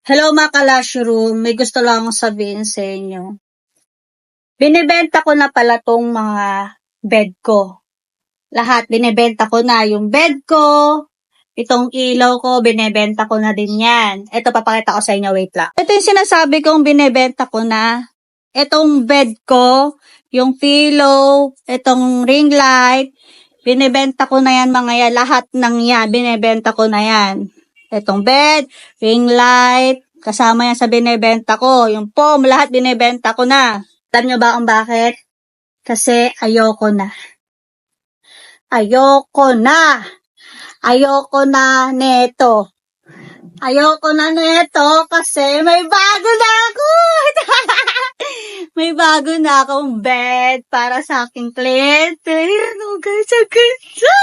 Hello mga ka-Lushroom, may gusto lang akong sabihin sa inyo. Binibenta ko na pala tong mga bed ko. Lahat, binibenta ko na. Yung bed ko, itong ilaw ko, binibenta ko na din yan. Ito, papakita ko sa inyo, wait lang. Ito yung sinasabi kong binibenta ko na. Itong bed ko, yung pillow, itong ring light, binibenta ko na yan mga yan. Lahat ng yan, binibenta ko na yan. Itong bed, ring light, kasama yan sa binibenta ko. Yung foam, lahat binibenta ko na. Alam nyo ba kung bakit? Kasi ayoko na. Ayoko na. Ayoko na neto. Ayoko na neto kasi may bago na ako. May bago na akong bed para sa aking kliyente. Ano guys, ang ganda.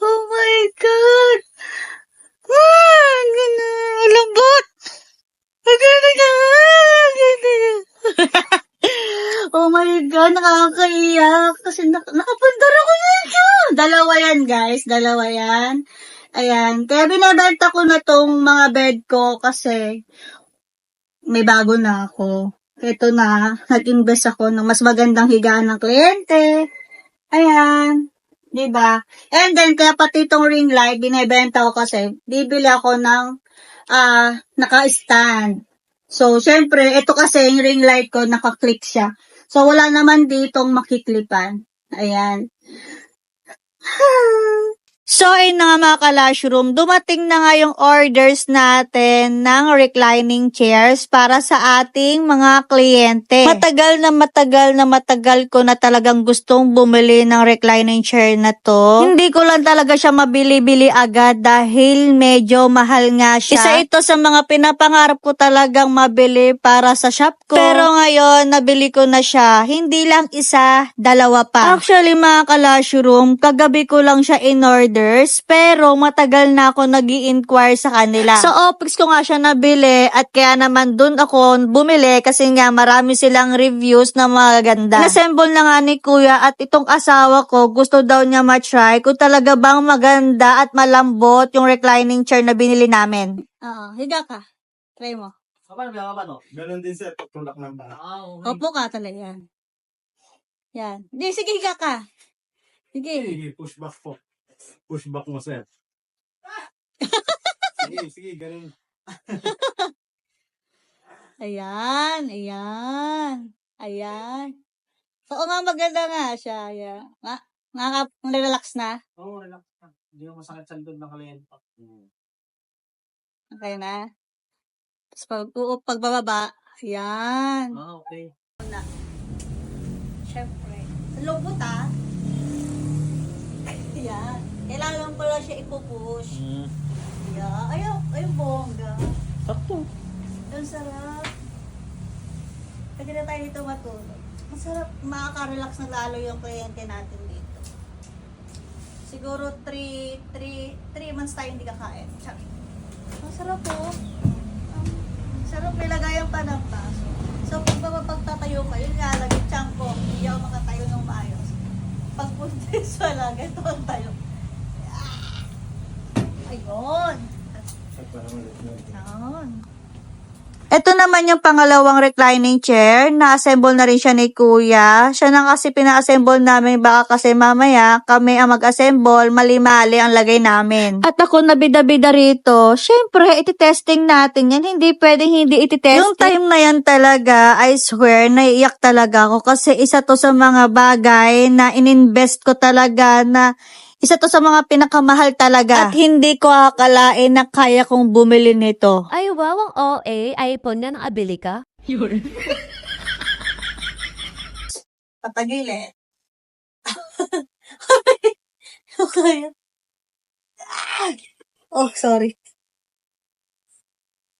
Oh my God. Ang ganda. Lambot. Ang ganda. Oh my God, nakakaiyak. Kasi nakapundar ako nito. Dalawa yan, guys. Dalawa yan. Ayan. Kaya binibenta ko na tong mga bed ko kasi may bago na ako. Ito na. Nag-invest ako ng mas magandang higaan ng kliyente. Ayan. Diba? And then, kaya pati itong ring light, binibenta ko kasi bibili ako ng naka-stand. So, syempre, ito kasi yung ring light ko, naka-click siya. So, wala naman ditong makiklipan. Ayan. So, ayun na nga mga ka-Lushroom, dumating na nga yung orders natin ng reclining chairs para sa ating mga kliyente. Matagal ko na talagang gustong bumili ng reclining chair na to. Hindi ko lang talaga siya mabili-bili agad dahil medyo mahal nga siya. Isa ito sa mga pinapangarap ko talagang mabili para sa shop ko. Pero ngayon, nabili ko na siya. Hindi lang isa, dalawa pa. Actually mga ka-Lushroom, kagabi ko lang siya in-order. Pero matagal na ako nag-i-inquire sa kanila. Sa Opix ko nga siya nabili at kaya naman dun ako bumili kasi nga marami silang reviews na maganda. Inassemble na nga ni Kuya at itong asawa ko gusto daw niya ma-try kung talaga bang maganda at malambot yung reclining chair na binili namin. Oo, higa ka. Try mo. Paano? Ganun din sir, pagtulak ng bala. Opo ka talaga yan. Yan. Di, sige higa ka. Sige. Sige, push back po. Push back mo sir. Sige, ganun. Ayan, ayan. Ayan. Oo nga, maganda nga siya. Ayan. Relax na. Oo, relax ka. Hindi mo masakit sa likod ng kliyente. Okay na. Tapos pagbababa, ayan. Okay. Siyempre. Lubot Ayan. Kailangan lang pala siya ipupush. Ayan. Ayun, bongga. Sakto. Ang sarap. Pwede na tayo dito matulog. Masarap, makaka-relax na lalo yung kliyente natin dito. Siguro 3 months tayo hindi kakain. Masarap po. Sarap, may lagayan pa ng baso. So, pagtatayo ka, yun nga, lagi tiyan ko, hindi ako makatayo ng maayos. Pag puntis, wala, ganito ang tayo. Ayun. Ayun. Ito naman yung pangalawang reclining chair. Na-assemble na rin siya ni Kuya. Siya na kasi pina-assemble namin. Baka kasi mamaya kami ang mag-assemble. Mali-mali ang lagay namin. At ako nabida-bida rito. Siyempre, iti-testing natin yan. Hindi pwedeng hindi iti-testing. Yung time na yan talaga, I swear, naiiyak talaga ako. Kasi isa to sa mga bagay na ininvest ko talaga na isa to sa mga pinakamahal talaga. At hindi ko akalain na kaya kong bumili nito. Ay, wow, ang OA. iPhone na nakabili ka? Patagilid. Okay. Oh, sorry.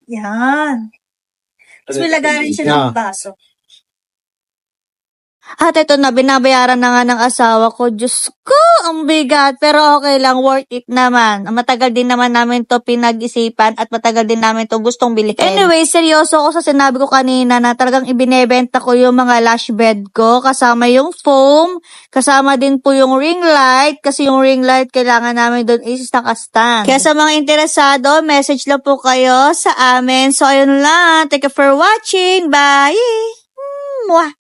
Yan. Tapos may lagarin siya ng baso. At ito na, binabayaran na nga ng asawa ko. Diyos ko, ang bigat. Pero okay lang, worth it naman. Matagal din naman namin to pinag-isipan at matagal din namin to gustong bilhin. Anyway, seryoso ako sa sinabi ko kanina na talagang ibinebenta ko yung mga lash bed ko. Kasama yung foam, kasama din po yung ring light. Kasi yung ring light, kailangan namin doon is naka-stand. Kaya sa mga interesado, message lang po kayo sa amin. So, ayun lang. Thank you for watching. Bye! Mwah!